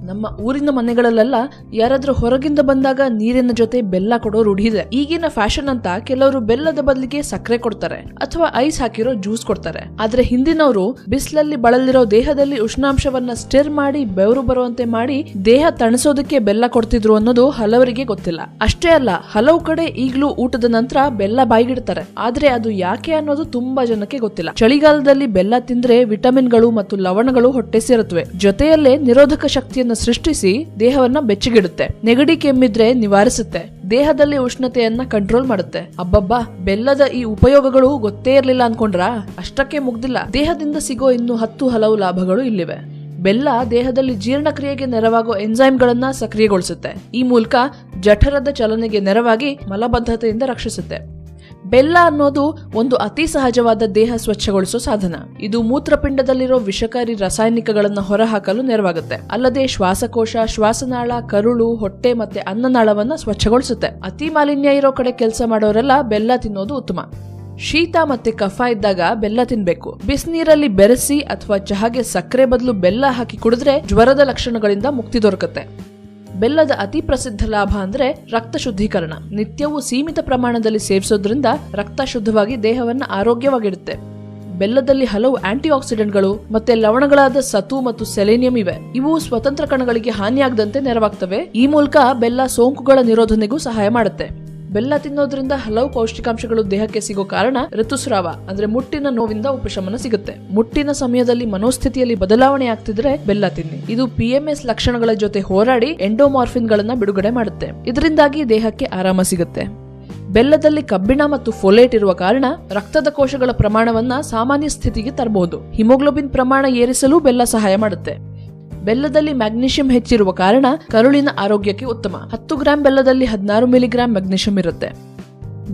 ನಮ್ಮ ಊರಿನ ಮನೆಗಳಲ್ಲೆಲ್ಲ ಯಾರಾದ್ರೂ ಹೊರಗಿಂದ ಬಂದಾಗ ನೀರಿನ ಜೊತೆ ಬೆಲ್ಲ ಕೊಡೋ ರೂಢಿ ಇದೆ. ಈಗಿನ ಫ್ಯಾಷನ್ ಅಂತ ಕೆಲವರು ಬೆಲ್ಲದ ಬದಲಿಗೆ ಸಕ್ಕರೆ ಕೊಡ್ತಾರೆ ಅಥವಾ ಐಸ್ ಹಾಕಿರೋ ಜ್ಯೂಸ್ ಕೊಡ್ತಾರೆ. ಆದ್ರೆ ಹಿಂದಿನವರು ಬಿಸಿಲಲ್ಲಿ ಬಳಲಿರೋ ದೇಹದಲ್ಲಿ ಉಷ್ಣಾಂಶವನ್ನ ಸ್ಟಿರ್ ಮಾಡಿ ಬೆವರು ಬರುವಂತೆ ಮಾಡಿ ದೇಹ ತಣಿಸೋದಕ್ಕೆ ಬೆಲ್ಲ ಕೊಡ್ತಿದ್ರು ಅನ್ನೋದು ಹಲವರಿಗೆ ಗೊತ್ತಿಲ್ಲ. ಅಷ್ಟೇ ಅಲ್ಲ, ಹಲವು ಕಡೆ ಈಗಲೂ ಊಟದ ನಂತರ ಬೆಲ್ಲ ಬಾಯಿಗಿಡ್ತಾರೆ. ಆದ್ರೆ ಅದು ಯಾಕೆ ಅನ್ನೋದು ತುಂಬಾ ಜನಕ್ಕೆ ಗೊತ್ತಿಲ್ಲ. ಚಳಿಗಾಲದಲ್ಲಿ ಬೆಲ್ಲ ತಿಂದ್ರೆ ವಿಟಮಿನ್ಗಳು ಮತ್ತು ಲವಣಗಳು ಹೊಟ್ಟೆ ಸೇರುತ್ತವೆ. ಜೊತೆಯಲ್ಲೇ ನಿರೋಧಕ ಶಕ್ತಿಯನ್ನು ಸೃಷ್ಟಿಸಿ ದೇಹವನ್ನ ಬೆಚ್ಚಗಿಡುತ್ತೆ. ನೆಗಡಿ ಕೆಮ್ಮಿದ್ರೆ ನಿವಾರಿಸುತ್ತೆ. ದೇಹದಲ್ಲಿ ಉಷ್ಣತೆಯನ್ನ ಕಂಟ್ರೋಲ್ ಮಾಡುತ್ತೆ. ಅಬ್ಬಬ್ಬಾ, ಬೆಲ್ಲದ ಈ ಉಪಯೋಗಗಳು ಗೊತ್ತೇ ಇರಲಿಲ್ಲ ಅನ್ಕೊಂಡ್ರಾ? ಅಷ್ಟಕ್ಕೆ ಮುಗ್ದಿಲ್ಲ. ದೇಹದಿಂದ ಸಿಗೋ ಇನ್ನು 10 ಹಲವು ಲಾಭಗಳು ಇಲ್ಲಿವೆ. ಬೆಲ್ಲ ದೇಹದಲ್ಲಿ ಜೀರ್ಣಕ್ರಿಯೆಗೆ ನೆರವಾಗೋ ಎಂಜೈಮ್ಗಳನ್ನ ಸಕ್ರಿಯಗೊಳಿಸುತ್ತೆ. ಈ ಮೂಲಕ ಜಠರದ ಚಲನೆಗೆ ನೆರವಾಗಿ ಮಲಬದ್ಧತೆಯಿಂದ ರಕ್ಷಿಸುತ್ತೆ. ಬೆಲ್ಲ ಅನ್ನೋದು ಒಂದು ಅತಿ ಸಹಜವಾದ ದೇಹ ಸ್ವಚ್ಛಗೊಳಿಸೋ ಸಾಧನ. ಇದು ಮೂತ್ರಪಿಂಡದಲ್ಲಿರೋ ವಿಷಕಾರಿ ರಾಸಾಯನಿಕಗಳನ್ನ ಹೊರಹಾಕಲು ನೆರವಾಗುತ್ತೆ. ಅಲ್ಲದೆ ಶ್ವಾಸಕೋಶ, ಶ್ವಾಸನಾಳ, ಕರುಳು, ಹೊಟ್ಟೆ ಮತ್ತೆ ಅನ್ನನಾಳವನ್ನ ಸ್ವಚ್ಛಗೊಳಿಸುತ್ತೆ. ಅತಿ ಮಾಲಿನ್ಯ ಇರೋ ಕಡೆ ಕೆಲಸ ಮಾಡೋರೆಲ್ಲ ಬೆಲ್ಲ ತಿನ್ನೋದು ಉತ್ತಮ. ಶೀತ ಮತ್ತೆ ಕಫ ಇದ್ದಾಗ ಬೆಲ್ಲ ತಿನ್ಬೇಕು. ಬಿಸಿನೀರಲ್ಲಿ ಬೆರೆಸಿ ಅಥವಾ ಚಹಾಗೆ ಸಕ್ಕರೆ ಬದಲು ಬೆಲ್ಲ ಹಾಕಿ ಕುಡಿದ್ರೆ ಜ್ವರದ ಲಕ್ಷಣಗಳಿಂದ ಮುಕ್ತಿ ದೊರಕುತ್ತೆ. ಬೆಲ್ಲದ ಅತಿ ಪ್ರಸಿದ್ಧ ಲಾಭ ಅಂದ್ರೆ ರಕ್ತ ಶುದ್ಧೀಕರಣ. ನಿತ್ಯವೂ ಸೀಮಿತ ಪ್ರಮಾಣದಲ್ಲಿ ಸೇವಿಸೋದ್ರಿಂದ ರಕ್ತ ಶುದ್ಧವಾಗಿ ದೇಹವನ್ನ ಆರೋಗ್ಯವಾಗಿಡುತ್ತೆ. ಬೆಲ್ಲದಲ್ಲಿ ಹಲವು ಆಂಟಿ ಆಕ್ಸಿಡೆಂಟ್ಗಳು ಮತ್ತೆ ಲವಣಗಳಾದ ಸತು ಮತ್ತು ಸೆಲೆನಿಯಂ ಇವೆ. ಇವು ಸ್ವತಂತ್ರ ಕಣಗಳಿಗೆ ಹಾನಿಯಾಗದಂತೆ ನೆರವಾಗ್ತವೆ. ಈ ಮೂಲಕ ಬೆಲ್ಲ ಸೋಂಕುಗಳ ನಿರೋಧನೆಗೂ ಸಹಾಯ ಮಾಡುತ್ತೆ. ಬೆಲ್ಲ ತಿನ್ನೋದ್ರಿಂದ ಹಲವು ಪೌಷ್ಟಿಕಾಂಶಗಳು ದೇಹಕ್ಕೆ ಸಿಗೋ ಕಾರಣ ಋತುಸ್ರಾವ ಅಂದ್ರೆ ಮುಟ್ಟಿನ ನೋವಿಂದ ಉಪಶಮನ ಸಿಗುತ್ತೆ. ಮುಟ್ಟಿನ ಸಮಯದಲ್ಲಿ ಮನೋಸ್ಥಿತಿಯಲ್ಲಿ ಬದಲಾವಣೆ ಆಗ್ತಿದ್ರೆ ಬೆಲ್ಲ ತಿನ್ನಿ. ಇದು PMS ಲಕ್ಷಣಗಳ ಜೊತೆ ಹೋರಾಡಿ ಎಂಡೋಮಾರ್ಫಿನ್ ಗಳನ್ನ ಬಿಡುಗಡೆ ಮಾಡುತ್ತೆ. ಇದರಿಂದಾಗಿ ದೇಹಕ್ಕೆ ಆರಾಮ ಸಿಗುತ್ತೆ. ಬೆಲ್ಲದಲ್ಲಿ ಕಬ್ಬಿಣ ಮತ್ತು ಫೋಲೇಟ್ ಇರುವ ಕಾರಣ ರಕ್ತದ ಕೋಶಗಳ ಪ್ರಮಾಣವನ್ನ ಸಾಮಾನ್ಯ ಸ್ಥಿತಿಗೆ ತರಬಹುದು. ಹಿಮೋಗ್ಲೋಬಿನ್ ಪ್ರಮಾಣ ಏರಿಸಲು ಬೆಲ್ಲ ಸಹಾಯ ಮಾಡುತ್ತೆ. ಬೆಲ್ಲದಲ್ಲಿ ಮ್ಯಾಗ್ನೀಷಿಯಂ ಹೆಚ್ಚಿರುವ ಕಾರಣ ಕರುಳಿನ ಆರೋಗ್ಯಕ್ಕೆ ಉತ್ತಮ. 10 ಗ್ರಾಂ ಬೆಲ್ಲದಲ್ಲಿ 16 ಮಿಲಿಗ್ರಾಂ ಮ್ಯಾಗ್ನೀಷಿಯಂ ಇರುತ್ತೆ.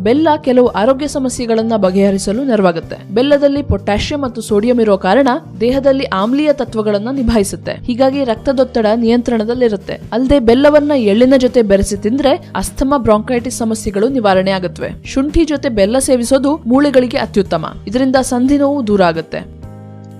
ಬೆಲ್ಲ ಕೆಲವು ಆರೋಗ್ಯ ಸಮಸ್ಯೆಗಳನ್ನ ಬಗೆಹರಿಸಲು ನೆರವಾಗುತ್ತೆ. ಬೆಲ್ಲದಲ್ಲಿ ಪೊಟ್ಯಾಷಿಯಂ ಮತ್ತು ಸೋಡಿಯಂ ಇರೋ ಕಾರಣ ದೇಹದಲ್ಲಿ ಆಮ್ಲೀಯ ತತ್ವಗಳನ್ನ ನಿಭಾಯಿಸುತ್ತೆ. ಹೀಗಾಗಿ ರಕ್ತದೊತ್ತಡ ನಿಯಂತ್ರಣದಲ್ಲಿರುತ್ತೆ. ಅಲ್ಲದೆ ಬೆಲ್ಲವನ್ನ ಎಳ್ಳಿನ ಜೊತೆ ಬೆರೆಸಿ ತಿಂದ್ರೆ ಅಸ್ತಮಾ, ಬ್ರಾಂಕೈಟಿಸ್ ಸಮಸ್ಯೆಗಳು ನಿವಾರಣೆ ಆಗುತ್ತವೆ. ಶುಂಠಿ ಜೊತೆ ಬೆಲ್ಲ ಸೇವಿಸೋದು ಮೂಳೆಗಳಿಗೆ ಅತ್ಯುತ್ತಮ. ಇದರಿಂದ ಸಂಧಿ ನೋವು ದೂರ ಆಗುತ್ತೆ.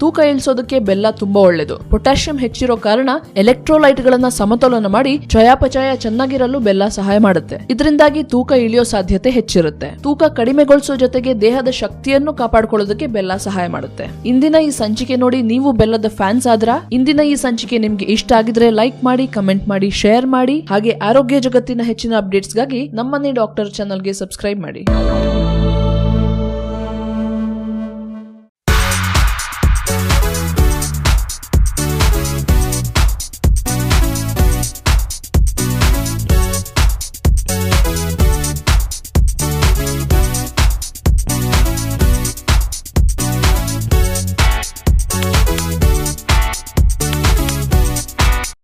ತೂಕ ಇಳಿಸೋದಕ್ಕೆ ಬೆಲ್ಲ ತುಂಬಾ ಒಳ್ಳೆಯದು. ಪೊಟ್ಯಾಷಿಯಂ ಹೆಚ್ಚಿರೋ ಕಾರಣ ಎಲೆಕ್ಟ್ರೋಲೈಟ್ ಗಳನ್ನ ಸಮತೋಲನ ಮಾಡಿ ಚಯಾಪಚಯ ಚೆನ್ನಾಗಿರಲು ಬೆಲ್ಲ ಸಹಾಯ ಮಾಡುತ್ತೆ. ಇದರಿಂದಾಗಿ ತೂಕ ಇಳಿಯೋ ಸಾಧ್ಯತೆ ಹೆಚ್ಚಿರುತ್ತೆ. ತೂಕ ಕಡಿಮೆಗೊಳಿಸೋ ಜೊತೆಗೆ ದೇಹದ ಶಕ್ತಿಯನ್ನು ಕಾಪಾಡಿಕೊಳ್ಳೋದಕ್ಕೆ ಬೆಲ್ಲ ಸಹಾಯ ಮಾಡುತ್ತೆ. ಇಂದಿನ ಈ ಸಂಚಿಕೆ ನೋಡಿ ನೀವು ಬೆಲ್ಲದ ಫ್ಯಾನ್ಸ್ ಆದ್ರ? ಇಂದಿನ ಈ ಸಂಚಿಕೆ ನಿಮ್ಗೆ ಇಷ್ಟ ಆಗಿದ್ರೆ ಲೈಕ್ ಮಾಡಿ, ಕಮೆಂಟ್ ಮಾಡಿ, ಶೇರ್ ಮಾಡಿ. ಹಾಗೆ ಆರೋಗ್ಯ ಜಗತ್ತಿನ ಹೆಚ್ಚಿನ ಅಪ್ಡೇಟ್ಸ್ಗಾಗಿ ನಮ್ಮನೆ ಡಾಕ್ಟರ್ ಚಾನಲ್ಗೆ ಸಬ್ಸ್ಕ್ರೈಬ್ ಮಾಡಿ.